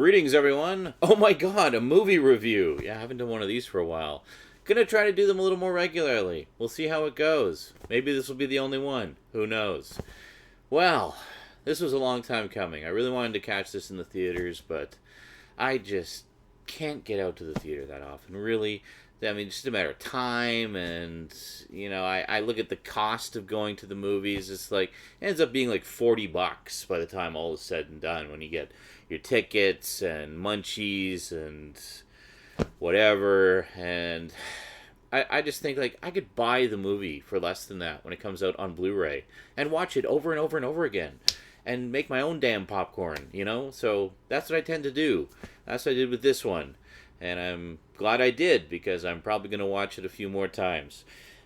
Greetings, everyone. Oh my god, a movie review. Yeah, I haven't done one of these for a while. Gonna try to do them a little more regularly. We'll see how it goes. Maybe this will be the only one. Who knows? Well, this was a long time coming. I really wanted to catch this in the theaters, but I just can't get out to the theater that often. Really, I mean, it's just a matter of time, and I look at the cost of going to the movies. It's like it ends up being like $40 by the time all is said and done. When you get your tickets and munchies and whatever, and I just think like I could buy the movie for less than that when it comes out on Blu-ray and watch it over and over and over again and make my own damn popcorn, So that's what I tend to do. That's what I did with this one. And I'm glad I did, because I'm probably going to watch it a few more times.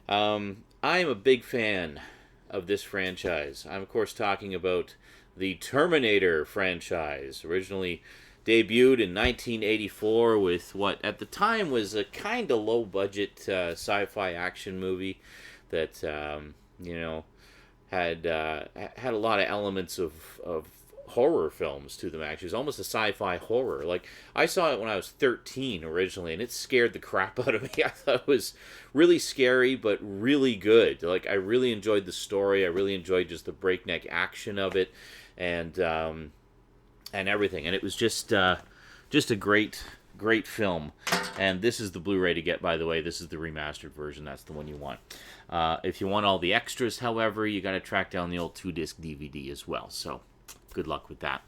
I am a big fan of this franchise. I'm, of course, talking about the Terminator franchise, originally debuted in 1984 with what at the time was a kind of low-budget sci-fi action movie that, had a lot of elements of horror films to them. Actually, it's almost a sci-fi horror. Like, I saw it when I was 13 originally, and it scared the crap out of me. I thought it was really scary, but really good. Like, I really enjoyed the story. I really enjoyed just the breakneck action of it, and everything. And it was just a great film. And this is the Blu-ray to get, by the way. This is the remastered version. That's the one you want. If you want all the extras, however, you got to track down the old 2-disc DVD as well. So good luck with that.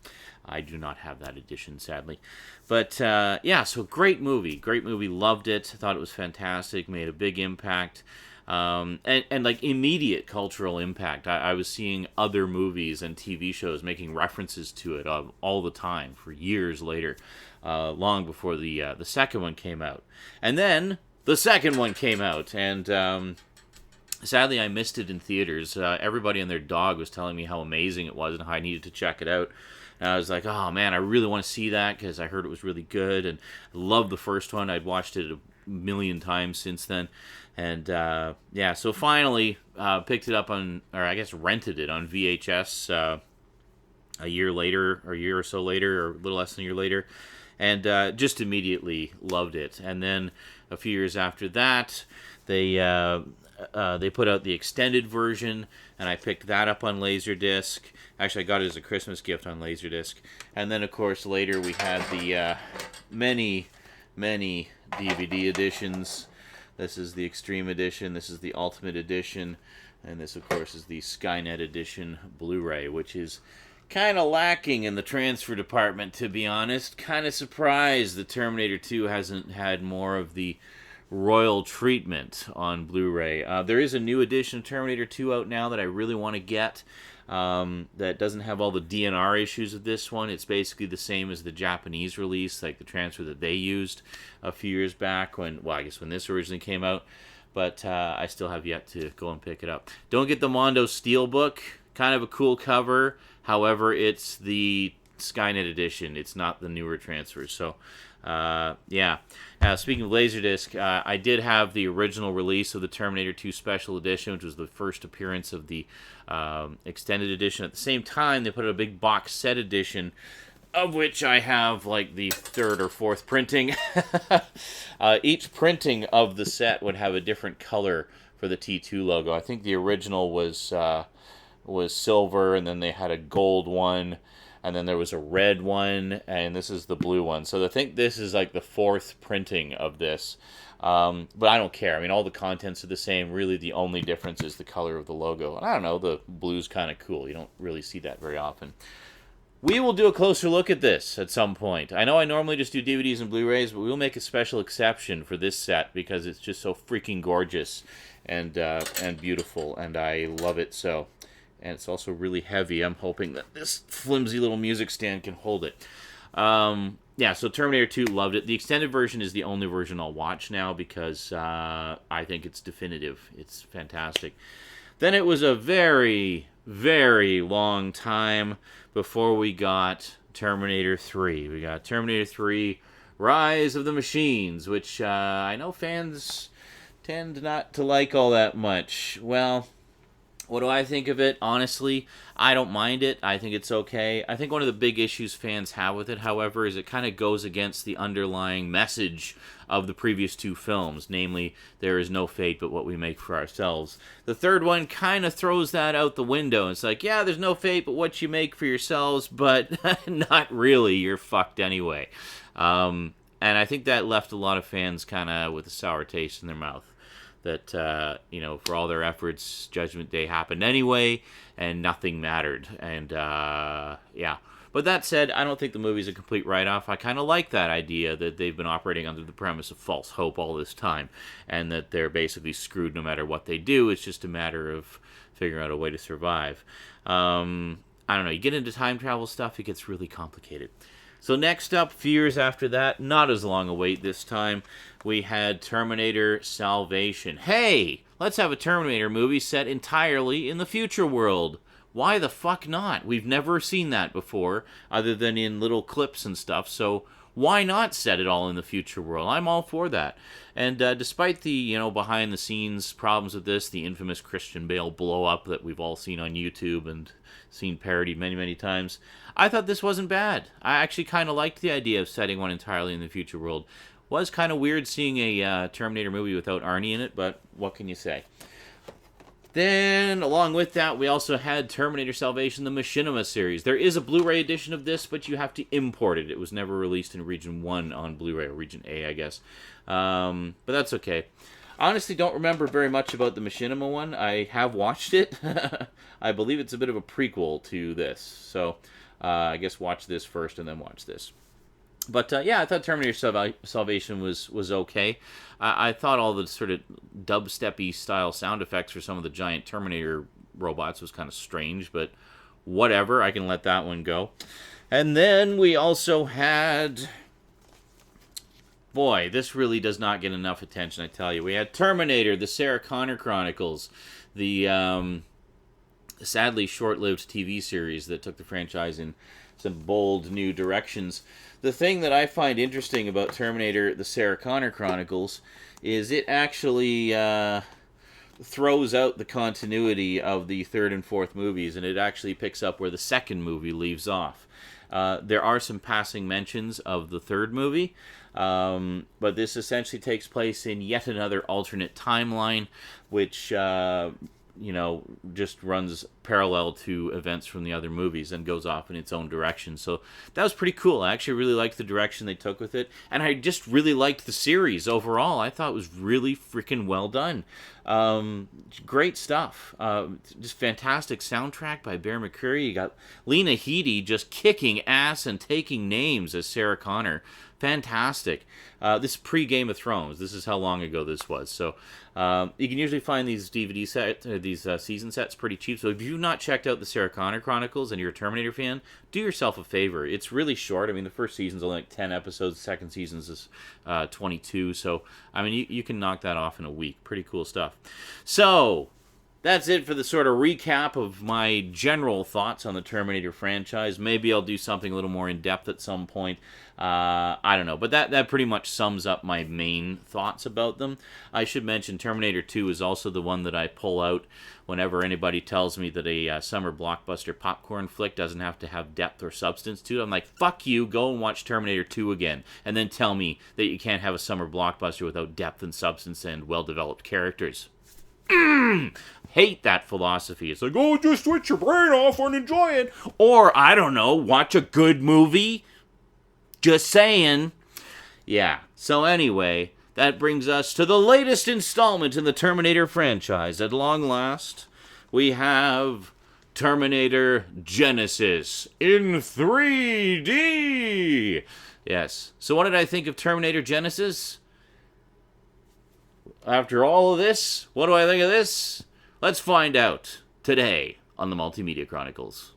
I do not have that edition, sadly. But, so great movie. Great movie. Loved it. Thought it was fantastic. Made a big impact. And like immediate cultural impact. I was seeing other movies and TV shows making references to it all the time for years later, long before the second one came out. And then the second one came out, and sadly, I missed it in theaters. Everybody and their dog was telling me how amazing it was and how I needed to check it out. And I was like, oh man, I really want to see that because I heard it was really good. And I loved the first one. I'd watched it a million times since then. And so finally picked it up on, or I guess rented it on VHS a year later, or a year or so later, or a little less than a year later. And just immediately loved it. And then a few years after that, they put out the extended version, and I picked that up on Laserdisc. Actually, I got it as a Christmas gift on Laserdisc. And then, of course, later we had the many DVD editions. This is the Extreme Edition, this is the Ultimate Edition, and this, of course, is the Skynet Edition Blu-ray, which is kind of lacking in the transfer department, to be honest. Kind of surprised that Terminator 2 hasn't had more of the royal treatment on Blu-ray. There is a new edition of Terminator 2 out now that I really want to get, that doesn't have all the DNR issues of this one. It's basically the same as the Japanese release, like the transfer that they used a few years back when this originally came out. But I still have yet to go and pick it up. Don't get the Mondo Steelbook. Kind of a cool cover. However, it's the Skynet edition. It's not the newer transfers. So, speaking of Laserdisc, I did have the original release of the Terminator 2 Special Edition, which was the first appearance of the extended edition. At the same time, they put out a big box set edition, of which I have like the third or fourth printing. Each printing of the set would have a different color for the T2 logo. I think the original was silver, and then they had a gold one, and then there was a red one, and this is the blue one. So I think this is like the fourth printing of this. But I don't care. I mean, all the contents are the same. Really, the only difference is the color of the logo. And I don't know, the blue's kind of cool. You don't really see that very often. We will do a closer look at this at some point. I know I normally just do DVDs and Blu-rays, but we'll make a special exception for this set because it's just so freaking gorgeous and beautiful, and I love it so. And it's also really heavy. I'm hoping that this flimsy little music stand can hold it. So Terminator 2, loved it. The extended version is the only version I'll watch now because I think it's definitive. It's fantastic. Then it was a very, very long time before we got Terminator 3. We got Terminator 3, Rise of the Machines, which I know fans tend not to like all that much. Well, What do I think of it? Honestly, I don't mind it. I think it's okay. I think one of the big issues fans have with it, however, is it kind of goes against the underlying message of the previous two films, namely, there is no fate but what we make for ourselves. The third one kind of throws that out the window. It's like, yeah, there's no fate but what you make for yourselves, but not really. You're fucked anyway. And I think that left a lot of fans kind of with a sour taste in their mouth. That, for all their efforts, Judgment Day happened anyway, and nothing mattered. And, yeah. But that said, I don't think the movie's a complete write-off. I kind of like that idea that they've been operating under the premise of false hope all this time, and that they're basically screwed no matter what they do. It's just a matter of figuring out a way to survive. I don't know. You get into time travel stuff, it gets really complicated. So next up, a few years after that, not as long a wait this time, we had Terminator Salvation. Hey, let's have a Terminator movie set entirely in the future world. Why the fuck not? We've never seen that before, other than in little clips and stuff, so why not set it all in the future world? I'm all for that. And despite the, behind-the-scenes problems with this, the infamous Christian Bale blow-up that we've all seen on YouTube and seen parodied many, many times, I thought this wasn't bad. I actually kind of liked the idea of setting one entirely in the future world. Was kind of weird seeing a Terminator movie without Arnie in it, but what can you say? Then, along with that, we also had Terminator Salvation, the Machinima series. There is a Blu-ray edition of this, but you have to import it. It was never released in Region 1 on Blu-ray, or Region A, I guess. But that's okay. I honestly don't remember very much about the Machinima one. I have watched it. I believe it's a bit of a prequel to this. So, I guess watch this first and then watch this. But, yeah, I thought Terminator Salvation was okay. I thought all the sort of dubstep-y style sound effects for some of the giant Terminator robots was kind of strange, but whatever. I can let that one go. And then we also had... Boy, this really does not get enough attention, I tell you. We had Terminator, the Sarah Connor Chronicles, the sadly short-lived TV series that took the franchise in some bold new directions. The thing that I find interesting about Terminator, the Sarah Connor Chronicles, is it actually throws out the continuity of the third and fourth movies, and it actually picks up where the second movie leaves off. There are some passing mentions of the third movie, but this essentially takes place in yet another alternate timeline, which just runs parallel to events from the other movies and goes off in its own direction. So that was pretty cool. I actually really liked the direction they took with it, and I just really liked the series overall. I thought it was really freaking well done. Great stuff. Just fantastic soundtrack by Bear McCreary. You got Lena Headey just kicking ass and taking names as Sarah Connor. Fantastic. This is pre-Game of Thrones. This is how long ago this was. So you can usually find these DVD sets, these season sets pretty cheap. So if you've not checked out the Sarah Connor Chronicles and you're a Terminator fan, do yourself a favor. It's really short. I mean, the first season's only like 10 episodes. The second season's is 22. So, I mean, you can knock that off in a week. Pretty cool stuff. So, that's it for the sort of recap of my general thoughts on the Terminator franchise. Maybe I'll do something a little more in-depth at some point. I don't know. But that pretty much sums up my main thoughts about them. I should mention Terminator 2 is also the one that I pull out whenever anybody tells me that a summer blockbuster popcorn flick doesn't have to have depth or substance to it. I'm like, fuck you, go and watch Terminator 2 again. And then tell me that you can't have a summer blockbuster without depth and substance and well-developed characters. Hate that philosophy. It's like, oh, just switch your brain off and enjoy it. Or, I don't know, watch a good movie. Just saying. Yeah, so anyway, that brings us to the latest installment in the Terminator franchise. At long last, we have Terminator Genisys in 3D. Yes. So what did I think of Terminator Genisys? After all of this, what do I think of this? Let's find out today on the Multimedia Chronicles.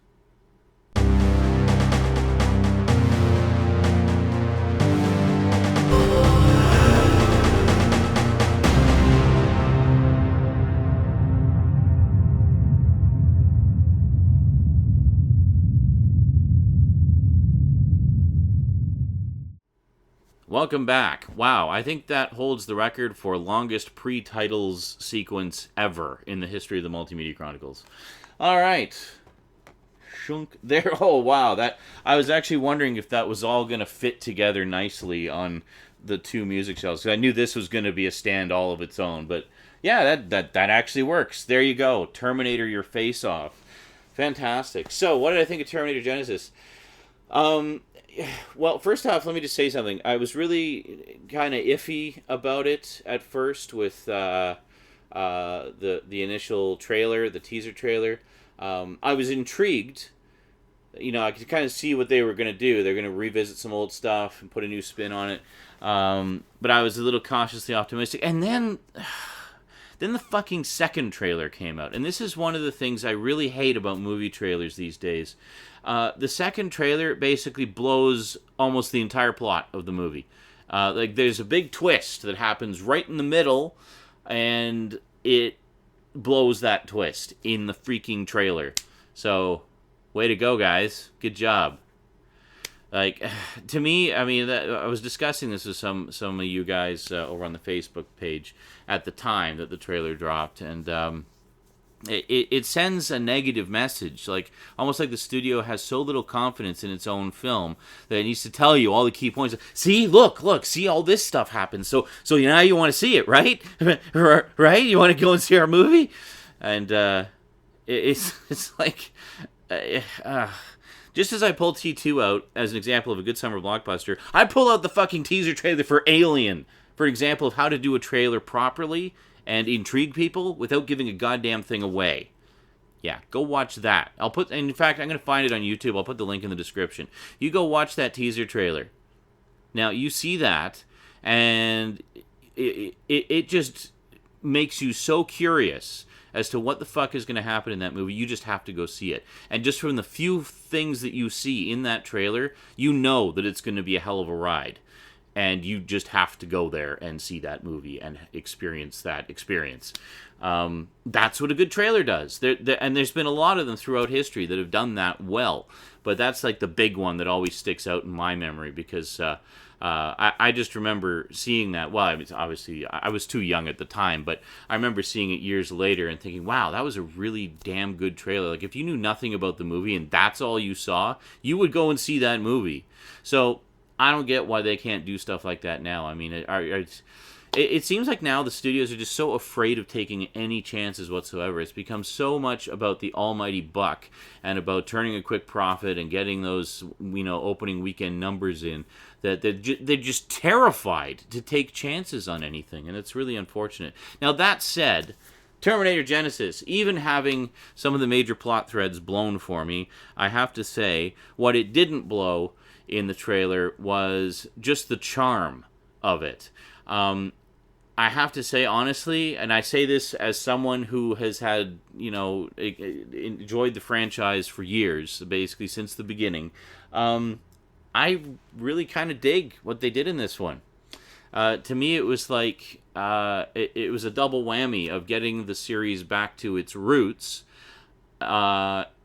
welcome back. Wow, I think that holds the record for longest pre-titles sequence ever in the history of the Multimedia Chronicles. All right. Shunk. There. Oh, wow. That I was actually wondering if that was all going to fit together nicely on the two music shelves. I knew this was going to be a stand all of its own, but yeah, that actually works. There you go. Terminator Your Face Off. Fantastic. So, what did I think of Terminator Genisys? Well, first off, let me just say something. I was really kind of iffy about it at first with the initial trailer, the teaser trailer. I was intrigued. You know, I could kind of see what they were going to do. They're going to revisit some old stuff and put a new spin on it. But I was a little cautiously optimistic. And then the fucking second trailer came out. And this is one of the things I really hate about movie trailers these days. The second trailer basically blows almost the entire plot of the movie. Like, there's a big twist that happens right in the middle, and it blows that twist in the freaking trailer. So, way to go, guys. Good job. Like, to me, I mean, I was discussing this with some of you guys over on the Facebook page at the time that the trailer dropped, and it sends a negative message, like almost like the studio has so little confidence in its own film that it needs to tell you all the key points. See, look, see, all this stuff happens. So now you want to see it, right? Right? You want to go and see our movie, and it's like. Just as I pull T2 out as an example of a good summer blockbuster, I pull out the fucking teaser trailer for Alien for an example of how to do a trailer properly and intrigue people without giving a goddamn thing away. Yeah, go watch that. In fact, I'm going to find it on YouTube. I'll put the link in the description. You go watch that teaser trailer. Now, you see that, and it just makes you so curious as to what the fuck is going to happen in that movie. You just have to go see it. And just from the few things that you see in that trailer, you know that it's going to be a hell of a ride. And you just have to go there and see that movie and experience that experience. That's what a good trailer does. And there's been a lot of them throughout history that have done that well. But that's like the big one that always sticks out in my memory because I just remember seeing that. Well, I mean, obviously, I was too young at the time, but I remember seeing it years later and thinking, wow, that was a really damn good trailer. Like, if you knew nothing about the movie and that's all you saw, you would go and see that movie. So I don't get why they can't do stuff like that now. I mean, it seems like now the studios are just so afraid of taking any chances whatsoever. It's become so much about the almighty buck and about turning a quick profit and getting those, opening weekend numbers in that they're just terrified to take chances on anything, and it's really unfortunate. Now, that said, Terminator Genisys, even having some of the major plot threads blown for me, I have to say, what it didn't blow in the trailer was just the charm of it. I have to say, honestly, and I say this as someone who has had, enjoyed the franchise for years, basically since the beginning, I really kind of dig what they did in this one. To me, it was like, it was a double whammy of getting the series back to its roots,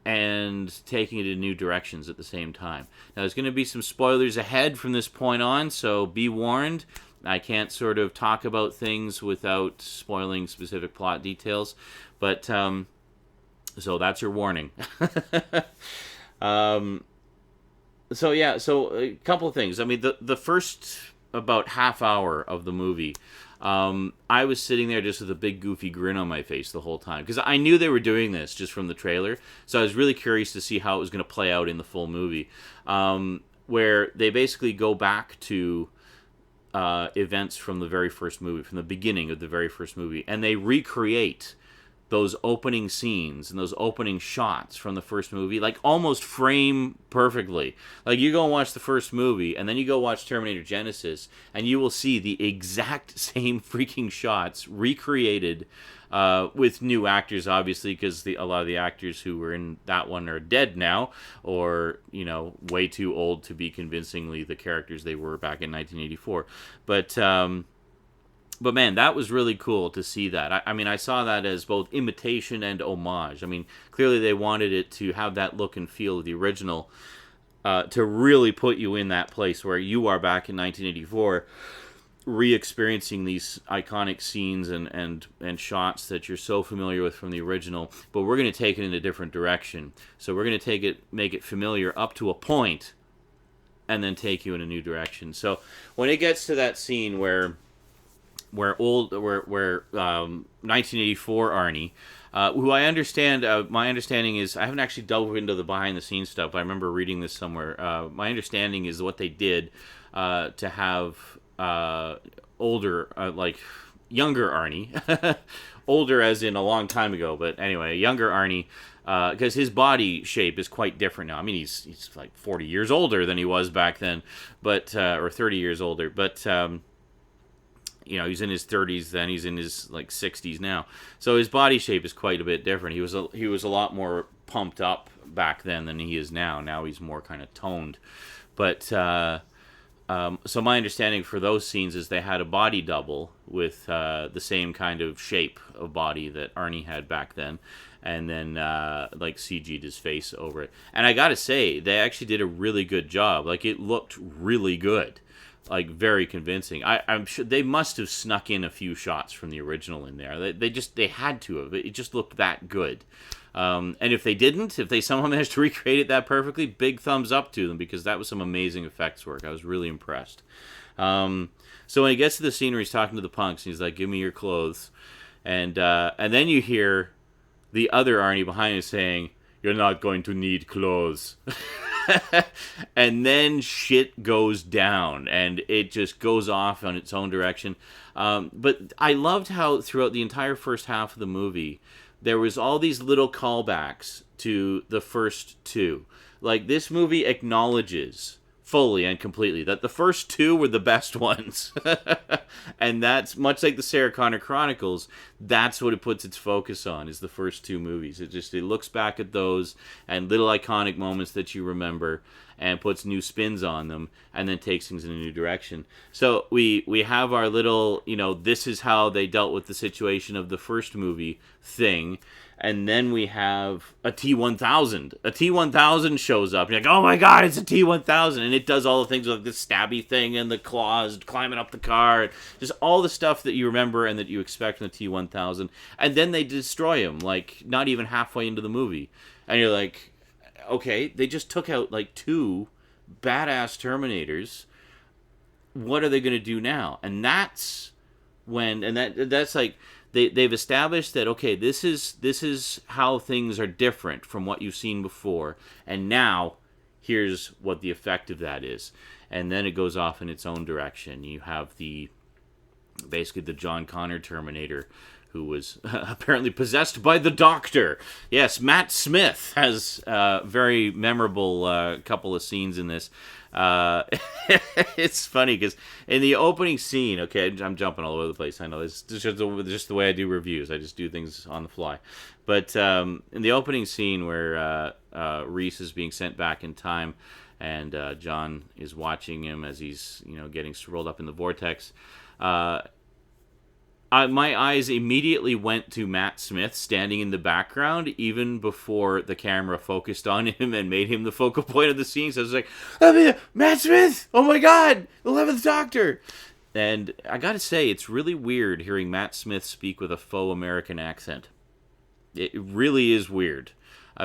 and taking it in new directions at the same time. Now, there's going to be some spoilers ahead from this point on, so be warned. I can't sort of talk about things without spoiling specific plot details, but so that's your warning. So a couple of things. I mean, the first about half hour of the movie, I was sitting there just with a big goofy grin on my face the whole time because I knew they were doing this just from the trailer, so I was really curious to see how it was going to play out in the full movie, where they basically go back to events from the very first movie, from the beginning of the very first movie, and they recreate those opening scenes and those opening shots from the first movie, like almost frame perfectly. Like, you go and watch the first movie, and then you go watch Terminator Genisys, and you will see the exact same freaking shots recreated with new actors, obviously, because a lot of the actors who were in that one are dead now, or, way too old to be convincingly the characters they were back in 1984. But man, that was really cool to see that. I mean, I saw that as both imitation and homage. I mean, clearly they wanted it to have that look and feel of the original. to really put you in that place where you are back in 1984, re-experiencing these iconic scenes and shots that you're so familiar with from the original, but we're going to take it in a different direction. So we're going to make it familiar up to a point, and then take you in a new direction. So when it gets to that scene where 1984 Arnie, who I understand, my understanding is, I haven't actually delved into the behind the scenes stuff, but I remember reading this somewhere. My understanding is what they did to have older, like younger Arnie, older as in a long time ago, but anyway, younger Arnie, because his body shape is quite different now. I mean, he's like 40 years older than he was back then, but or 30 years older, but he's in his 30s then, he's in his like 60s now, so his body shape is quite a bit different. He was a lot more pumped up back then than he is now. Now he's more kind of toned, but so my understanding for those scenes is they had a body double with the same kind of shape of body that Arnie had back then, and then like CG'd his face over it. And I gotta say, they actually did a really good job. Like, it looked really good, like very convincing. I'm sure they must have snuck in a few shots from the original in there. They had to have. It just looked that good. And if they didn't, if they somehow managed to recreate it that perfectly, big thumbs up to them, because that was some amazing effects work. I was really impressed. So when he gets to the scene where he's talking to the punks, and he's like, "Give me your clothes," and then you hear the other Arnie behind him saying, "You're not going to need clothes." And then shit goes down, and it just goes off on its own direction. But I loved how throughout the entire first half of the movie, there was all these little callbacks to the first two. Like, this movie acknowledges fully and completely that the first two were the best ones. And that's much like the Sarah Connor Chronicles. That's what it puts its focus on, is the first two movies. It looks back at those and little iconic moments that you remember, and puts new spins on them, and then takes things in a new direction. So we have our little, this is how they dealt with the situation of the first movie thing. And then we have a T-1000. A T-1000 shows up. You're like, oh my god, it's a T-1000. And it does all the things like the stabby thing and the claws climbing up the car. Just all the stuff that you remember and that you expect from the T-1000. And then they destroy him, like, not even halfway into the movie. And you're like, okay, they just took out, like, two badass Terminators. What are they going to do now? And that's when... And that's like... They've established that, okay, this is how things are different from what you've seen before, and now here's what the effect of that is. And then it goes off in its own direction. You have basically the John Connor Terminator, who was apparently possessed by the Doctor. Yes, Matt Smith has a very memorable couple of scenes in this. It's funny because in the opening scene, okay, I'm jumping all over the place. I know it's just the way I do reviews. I just do things on the fly. But in the opening scene where Reese is being sent back in time, and John is watching him as he's getting rolled up in the vortex. My eyes immediately went to Matt Smith standing in the background, even before the camera focused on him and made him the focal point of the scene. So I was like, Matt Smith! Oh my god! The 11th Doctor! And I gotta say, it's really weird hearing Matt Smith speak with a faux American accent. It really is weird.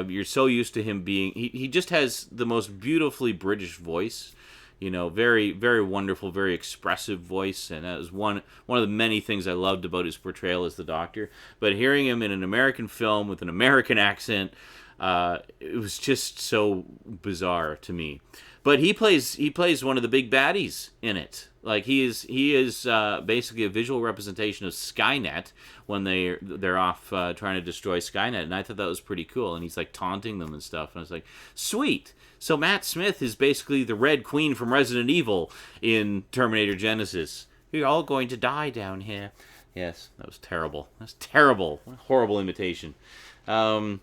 You're so used to him being... He just has the most beautifully British voice. Very, very wonderful, very expressive voice, and that was one of the many things I loved about his portrayal as the Doctor. But hearing him in an American film with an American accent, it was just so bizarre to me. But he plays one of the big baddies in it. Like, he is basically a visual representation of Skynet when they're off trying to destroy Skynet, and I thought that was pretty cool. And he's like taunting them and stuff, and I was like, sweet. So Matt Smith is basically the Red Queen from Resident Evil in Terminator Genisys. You're all going to die down here. Yes, that was terrible. That's terrible. What a horrible imitation. Yeah,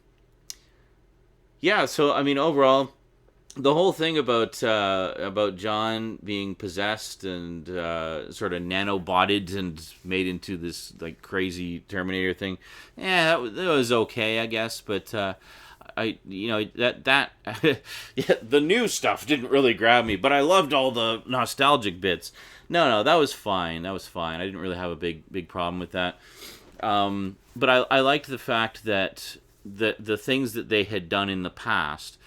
so, I mean, overall, the whole thing about John being possessed and sort of nanobotted and made into this like crazy Terminator thing, yeah, that was okay, I guess. But that yeah, the new stuff didn't really grab me, but I loved all the nostalgic bits. No, that was fine. That was fine. I didn't really have a big problem with that. But I liked the fact that the things that they had done in the past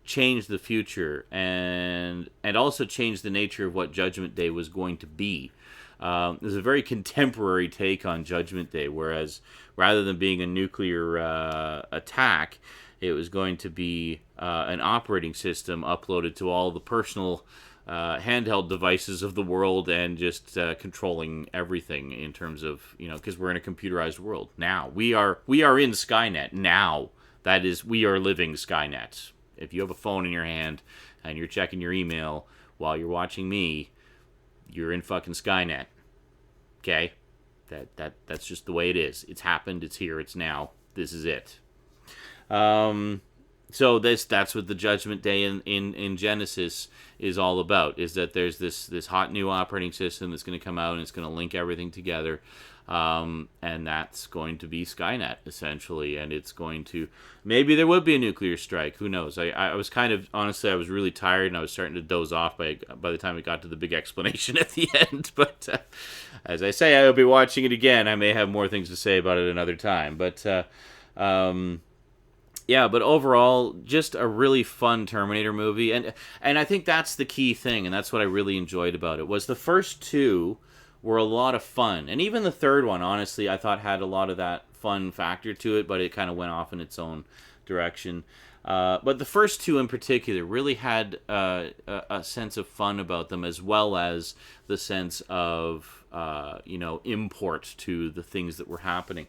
changed the future and also changed the nature of what Judgment Day was going to be. It was a very contemporary take on Judgment Day, whereas rather than being a nuclear attack, it was going to be an operating system uploaded to all the personal handheld devices of the world and just controlling everything in terms of, because we're in a computerized world now. We are in Skynet now. That is, we are living Skynet. If you have a phone in your hand and you're checking your email while you're watching me, you're in fucking Skynet. Okay? That's just the way it is. It's happened, it's here, it's now. This is it. So that's what the Judgment Day in Genisys is all about, is that there's this hot new operating system that's going to come out and it's going to link everything together. And that's going to be Skynet, essentially, and it's going to... Maybe there would be a nuclear strike, who knows? I was kind of... Honestly, I was really tired, and I was starting to doze off by the time it got to the big explanation at the end, but as I say, I will be watching it again. I may have more things to say about it another time, but... yeah, but overall, just a really fun Terminator movie, and I think that's the key thing, and that's what I really enjoyed about it, was the first two were a lot of fun, and even the third one, honestly, I thought had a lot of that fun factor to it, but it kind of went off in its own direction. But the first two in particular really had a sense of fun about them, as well as the sense of import to the things that were happening.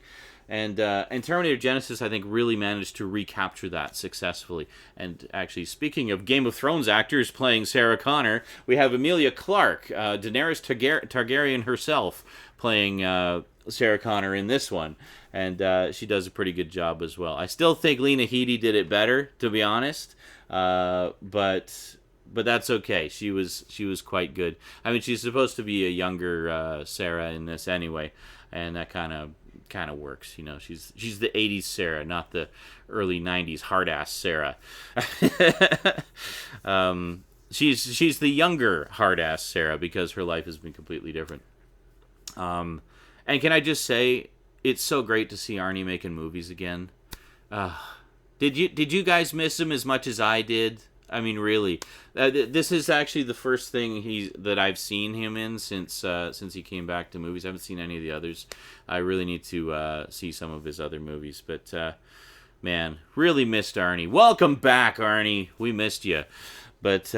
And Terminator Genisys, I think, really managed to recapture that successfully. And actually, speaking of Game of Thrones actors playing Sarah Connor, we have Emilia Clarke, Daenerys Targaryen herself, playing Sarah Connor in this one. And she does a pretty good job as well. I still think Lena Headey did it better, to be honest. But that's okay. She was quite good. I mean, she's supposed to be a younger Sarah in this anyway, and that kind of works. She's the 80s Sarah, not the early 90s hard-ass Sarah. She's the younger hard-ass Sarah because her life has been completely different. And can I just say, it's so great to see Arnie making movies again. Did you guys miss him as much as I did? I mean, really, this is actually the first thing that I've seen him in since he came back to movies. I haven't seen any of the others. I really need to see some of his other movies. But man, really missed Arnie. Welcome back, Arnie. We missed you. But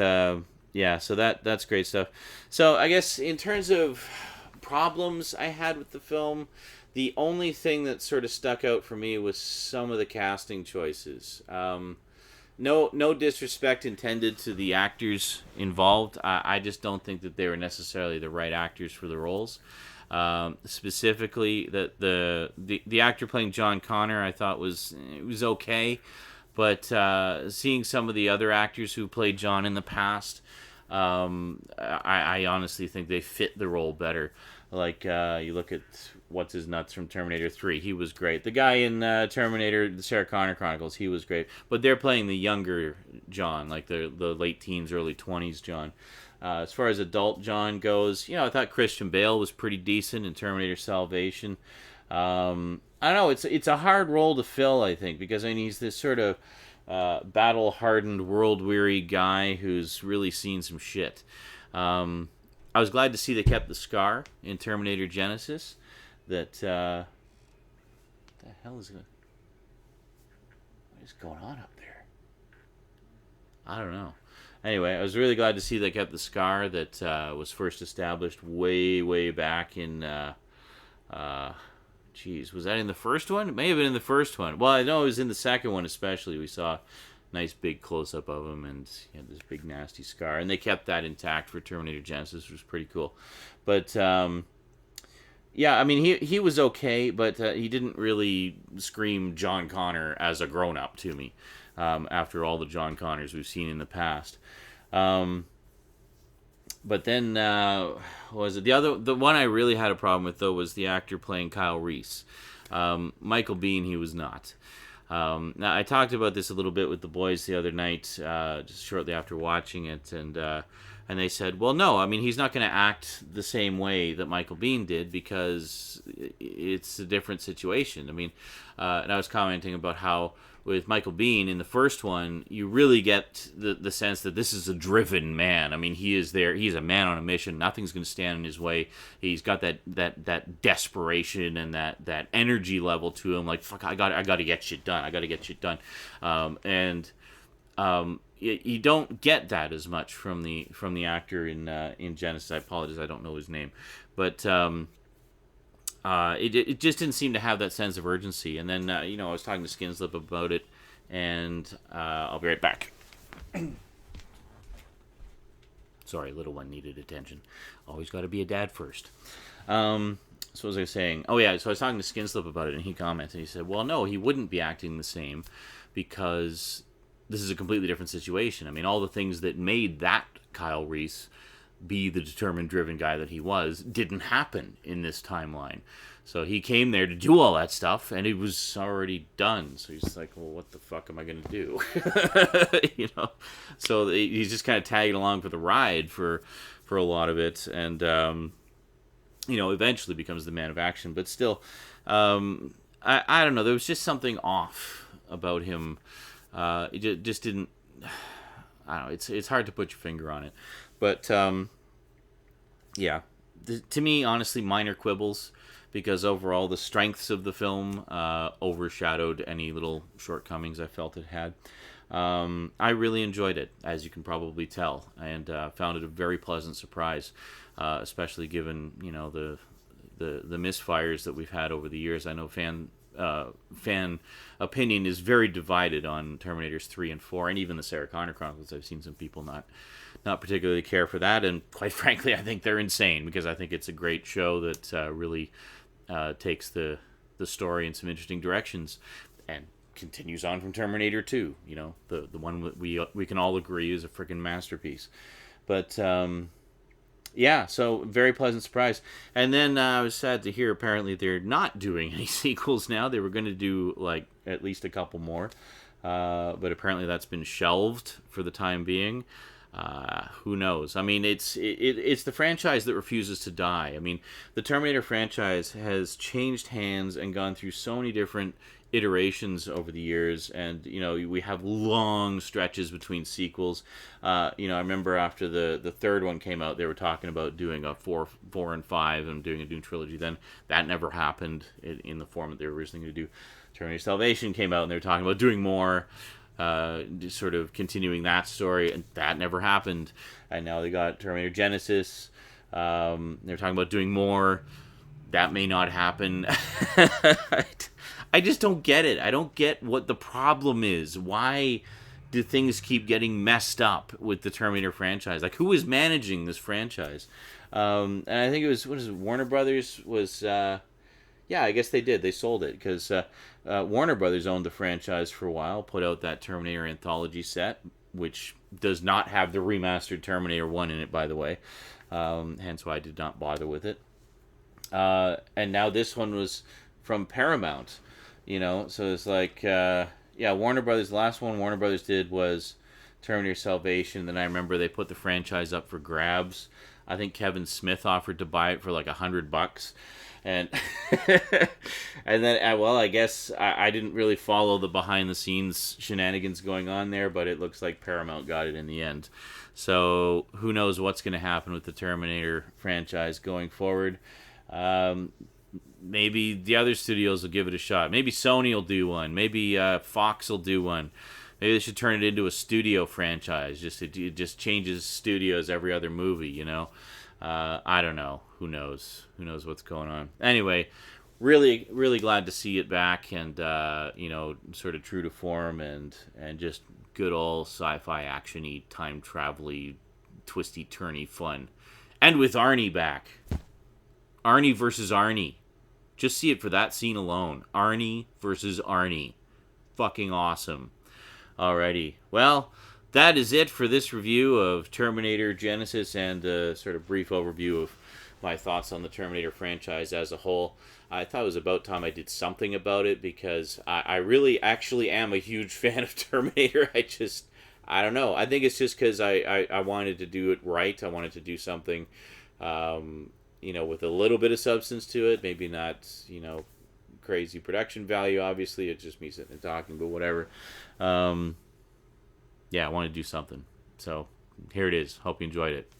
yeah, so that's great stuff. So I guess in terms of problems I had with the film, the only thing that sort of stuck out for me was some of the casting choices. No disrespect intended to the actors involved. I just don't think that they were necessarily the right actors for the roles. Specifically, the actor playing John Connor, I thought was okay, but seeing some of the other actors who played John in the past, I honestly think they fit the role better. Like, you look at what's his nuts from Terminator 3. He was great. The guy in Terminator, the Sarah Connor Chronicles, he was great. But they're playing the younger John, like the late teens, early 20s John. As far as adult John goes, I thought Christian Bale was pretty decent in Terminator Salvation. I don't know, it's a hard role to fill, I think, because he's this sort of battle-hardened, world-weary guy who's really seen some shit. I was glad to see they kept the scar in Terminator Genisys. What the hell is what is going on up there? I don't know. Anyway, I was really glad to see they kept the scar that was first established way back in... was that in the first one? It may have been in the first one. Well, I know it was in the second one especially. We saw nice big close-up of him, and he had this big nasty scar, and they kept that intact for Terminator Genisys, which was pretty cool. But yeah, I mean, he was okay, but he didn't really scream John Connor as a grown-up to me, after all the John Connors we've seen in the past. But then was it the one I really had a problem with, though, was the actor playing Kyle Reese. Michael Biehn, he was not. Now, I talked about this a little bit with the boys the other night, just shortly after watching it, and they said, well, no, I mean, he's not going to act the same way that Michael Biehn did because it's a different situation. I mean, and I was commenting about how with Michael Biehn in the first one, you really get the sense that this is a driven man. I mean, he is there. He's a man on a mission. Nothing's going to stand in his way. He's got that desperation and that energy level to him. Like, fuck, I got to get shit done. I got to get shit done. You don't get that as much from the actor in Genisys. I apologize, I don't know his name, but it just didn't seem to have that sense of urgency. And then I was talking to Skinslip about it, and I'll be right back. Sorry, little one needed attention. Always got to be a dad first. So what was I saying? Oh yeah, so I was talking to Skinslip about it, and he commented. He said, "Well, no, he wouldn't be acting the same because this is a completely different situation. I mean, all the things that made that Kyle Reese be the determined, driven guy that he was didn't happen in this timeline. So he came there to do all that stuff, and it was already done. So he's like, well, what the fuck am I going to do?" So he's just kind of tagging along for the ride for a lot of it, and eventually becomes the man of action. But still, I don't know. There was just something off about him. It just didn't. I don't know. It's hard to put your finger on it, but yeah. To me, honestly, minor quibbles, because overall the strengths of the film overshadowed any little shortcomings I felt it had. I really enjoyed it, as you can probably tell, and found it a very pleasant surprise, especially given the misfires that we've had over the years. I know fan opinion is very divided on Terminators 3 and 4, and even the Sarah Connor Chronicles. I've seen some people not particularly care for that, and quite frankly, I think they're insane, because I think it's a great show that really takes the story in some interesting directions, and continues on from Terminator 2. The one that we can all agree is a freaking masterpiece. But yeah, so very pleasant surprise. And then I was sad to hear apparently they're not doing any sequels now. They were going to do like at least a couple more, but apparently that's been shelved for the time being. Who knows? I mean, it's the franchise that refuses to die. I mean, the Terminator franchise has changed hands and gone through so many different iterations over the years, and we have long stretches between sequels. I remember after the third one came out, they were talking about doing a 4 and 5 and doing a new trilogy. Then that never happened in the form that they were originally going to do. Terminator Salvation came out, and they were talking about doing more, sort of continuing that story, and that never happened. And now they got Terminator Genisys. They're talking about doing more. That may not happen. I just don't get it. I don't get what the problem is. Why do things keep getting messed up with the Terminator franchise? Like, who is managing this franchise? And I think it was, Warner Brothers was... yeah, I guess they did. They sold it, because Warner Brothers owned the franchise for a while, put out that Terminator Anthology set, which does not have the remastered Terminator 1 in it, by the way. Hence why I did not bother with it. And now this one was from Paramount. So it's like, Warner Brothers, the last one Warner Brothers did was Terminator Salvation. Then I remember they put the franchise up for grabs. I think Kevin Smith offered to buy it for like $100. And and then, well, I guess I didn't really follow the behind-the-scenes shenanigans going on there, but it looks like Paramount got it in the end. So who knows what's going to happen with the Terminator franchise going forward. Maybe the other studios will give it a shot. Maybe Sony will do one. Maybe Fox will do one. Maybe they should turn it into a studio franchise. It just changes studios every other movie, I don't know. Who knows? Who knows what's going on? Anyway, really, really glad to see it back, and sort of true to form, and just good old sci-fi action-y, time travel-y, twisty turny fun. And with Arnie back. Arnie versus Arnie. Just see it for that scene alone. Arnie versus Arnie. Fucking awesome. Alrighty. Well, that is it for this review of Terminator Genisys, and a sort of brief overview of my thoughts on the Terminator franchise as a whole. I thought it was about time I did something about it, because I really actually am a huge fan of Terminator. I don't know. I think it's just because I wanted to do it right. I wanted to do something, with a little bit of substance to it. Maybe not, crazy production value. Obviously, it's just me sitting and talking, but whatever. Yeah, I want to do something. So here it is. Hope you enjoyed it.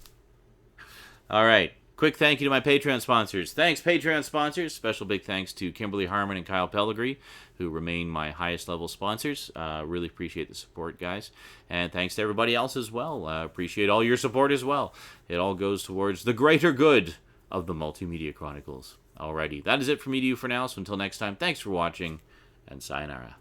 All right. Quick thank you to my Patreon sponsors. Thanks, Patreon sponsors. Special big thanks to Kimberly Harmon and Kyle Pellegrini, who remain my highest level sponsors. Really appreciate the support, guys. And thanks to everybody else as well. Appreciate all your support as well. It all goes towards the greater good of the Multimedia Chronicles. Alrighty, that is it from me to you for now. So until next time, thanks for watching, and sayonara.